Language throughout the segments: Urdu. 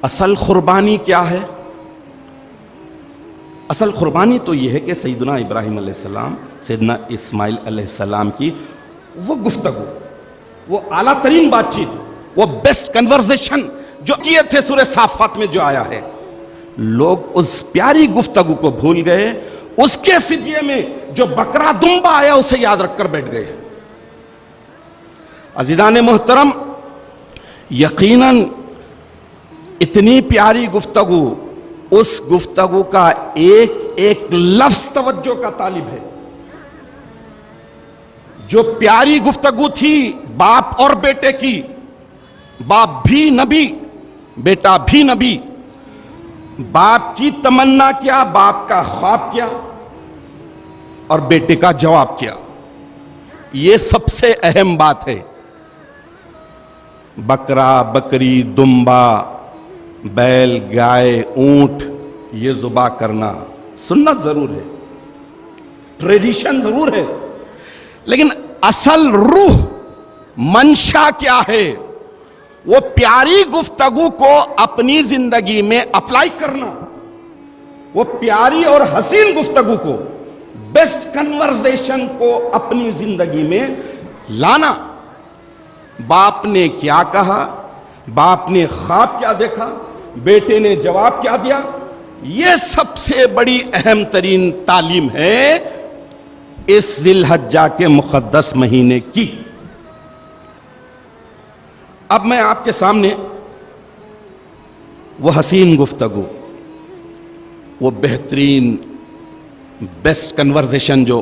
اصل قربانی کیا ہے؟ اصل قربانی تو یہ ہے کہ سیدنا ابراہیم علیہ السلام، سیدنا اسماعیل علیہ السلام کی وہ گفتگو، وہ اعلیٰ ترین بات چیت، وہ بیسٹ کنورزیشن جو کیے تھے سورہ صافات میں جو آیا ہے، لوگ اس پیاری گفتگو کو بھول گئے، اس کے فدیے میں جو بکرا دمبا آیا اسے یاد رکھ کر بیٹھ گئے۔ عزیزان محترم، یقیناً اتنی پیاری گفتگو، اس گفتگو کا ایک ایک لفظ توجہ کا طالب ہے۔ جو پیاری گفتگو تھی باپ اور بیٹے کی، باپ بھی نبی، بیٹا بھی نبی، باپ کی تمنا کیا، باپ کا خواب کیا، اور بیٹے کا جواب کیا، یہ سب سے اہم بات ہے۔ بکرا، بکری، دمبا، بیل، گائے، اونٹ، یہ ذبح کرنا سنت ضرور ہے، ٹریڈیشن ضرور ہے، لیکن اصل روح، منشا کیا ہے؟ وہ پیاری گفتگو کو اپنی زندگی میں اپلائی کرنا، وہ پیاری اور حسین گفتگو کو، بیسٹ کنورزیشن کو اپنی زندگی میں لانا۔ باپ نے کیا کہا، باپ نے خواب کیا دیکھا، بیٹے نے جواب کیا دیا، یہ سب سے بڑی اہم ترین تعلیم ہے اس ذی الحجہ کے مقدس مہینے کی۔ اب میں آپ کے سامنے وہ حسین گفتگو، وہ بہترین بیسٹ کنورزیشن جو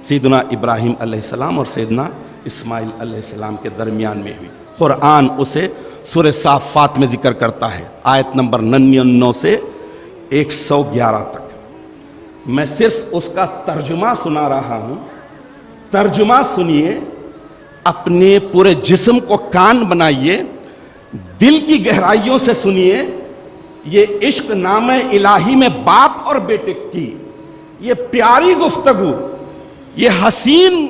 سیدنا ابراہیم علیہ السلام اور سیدنا اسماعیل علیہ السلام کے درمیان میں ہوئی، قرآن اسے سورہ صافات میں ذکر کرتا ہے، آیت نمبر 99 سے 111 تک۔ میں صرف اس کا ترجمہ سنا رہا ہوں، ترجمہ سنیے، اپنے پورے جسم کو کان بنائیے، دل کی گہرائیوں سے سنیے۔ یہ عشق نامہ الہی میں باپ اور بیٹے کی یہ پیاری گفتگو، یہ حسین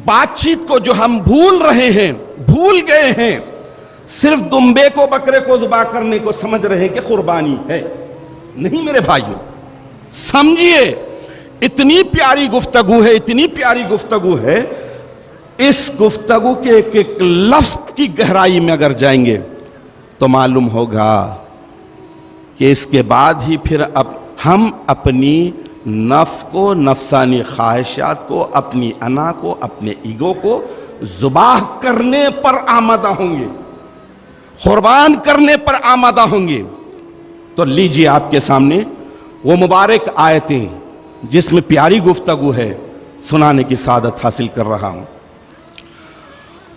بات چیت کو جو ہم بھول رہے ہیں، بھول گئے ہیں، صرف دمبے کو، بکرے کو ذبح کرنے کو سمجھ رہے ہیں کہ قربانی ہے۔ نہیں میرے بھائیوں، سمجھیے، اتنی پیاری گفتگو ہے، اتنی پیاری گفتگو ہے، اس گفتگو کے ایک ایک لفظ کی گہرائی میں اگر جائیں گے تو معلوم ہوگا کہ اس کے بعد ہی پھر اب ہم اپنی نفس کو، نفسانی خواہشات کو، اپنی انا کو، اپنے ایگو کو ذبح کرنے پر آمادہ ہوں گے، قربان کرنے پر آمادہ ہوں گے۔ تو لیجیے آپ کے سامنے وہ مبارک آیتیں جس میں پیاری گفتگو ہے، سنانے کی سعادت حاصل کر رہا ہوں۔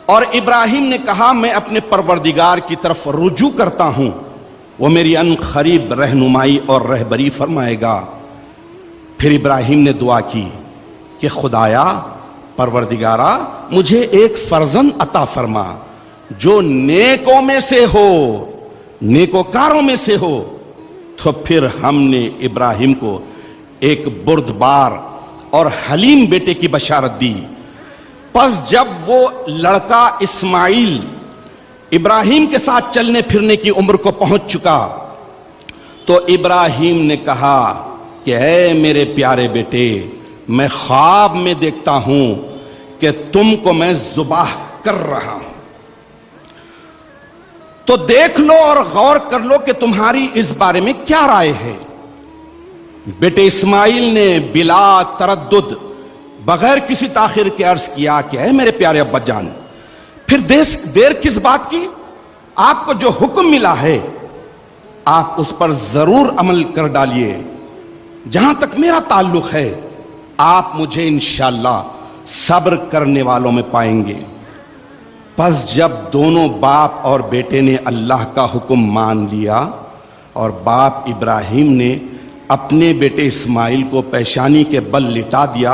اور ابراہیم نے کہا، میں اپنے پروردگار کی طرف رجوع کرتا ہوں، وہ میری ان قریب رہنمائی اور رہبری فرمائے گا۔ پھر ابراہیم نے دعا کی کہ خدایا، پروردگارا، مجھے ایک فرزند عطا فرما جو نیکوں میں سے ہو، نیکوکاروں میں سے ہو۔ تو پھر ہم نے ابراہیم کو ایک بردبار اور حلیم بیٹے کی بشارت دی۔ پس جب وہ لڑکا اسماعیل ابراہیم کے ساتھ چلنے پھرنے کی عمر کو پہنچ چکا تو ابراہیم نے کہا کہ اے میرے پیارے بیٹے، میں خواب میں دیکھتا ہوں کہ تم کو میں ذبح کر رہا ہوں، تو دیکھ لو اور غور کر لو کہ تمہاری اس بارے میں کیا رائے ہے۔ بیٹے اسماعیل نے بلا تردد، بغیر کسی تاخیر کے عرض کیا کہ اے میرے پیارے ابا جان، پھر دیر کس بات کی؟ آپ کو جو حکم ملا ہے آپ اس پر ضرور عمل کر ڈالیے۔ جہاں تک میرا تعلق ہے آپ مجھے انشاءاللہ صبر کرنے والوں میں پائیں گے۔ پس جب دونوں باپ اور بیٹے نے اللہ کا حکم مان لیا اور باپ ابراہیم نے اپنے بیٹے اسماعیل کو پیشانی کے بل لٹا دیا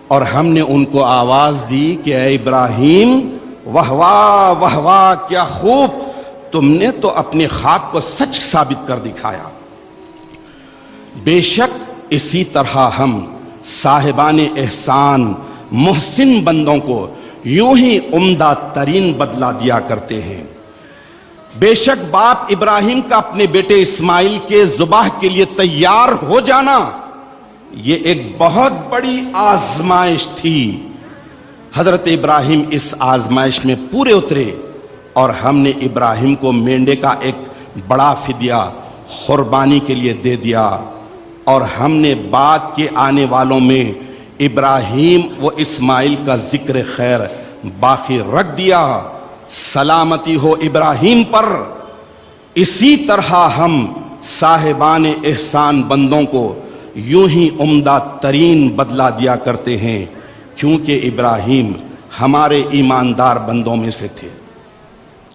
اور ہم نے ان کو آواز دی کہ اے ابراہیم، واہ واہ واہ واہ، کیا خوب، تم نے تو اپنے خواب کو سچ ثابت کر دکھایا۔ بے شک اسی طرح ہم صاحبان احسان، محسن بندوں کو یوں ہی عمدہ ترین بدلہ دیا کرتے ہیں۔ بے شک باپ ابراہیم کا اپنے بیٹے اسماعیل کے ذبح کے لیے تیار ہو جانا یہ ایک بہت بڑی آزمائش تھی۔ حضرت ابراہیم اس آزمائش میں پورے اترے اور ہم نے ابراہیم کو مینڈے کا ایک بڑا فدیہ قربانی کے لیے دے دیا، اور ہم نے بعد کے آنے والوں میں ابراہیم و اسماعیل کا ذکر خیر باقی رکھ دیا۔ سلامتی ہو ابراہیم پر۔ اسی طرح ہم صاحبان احسان بندوں کو یوں ہی عمدہ ترین بدلہ دیا کرتے ہیں، کیونکہ ابراہیم ہمارے ایماندار بندوں میں سے تھے۔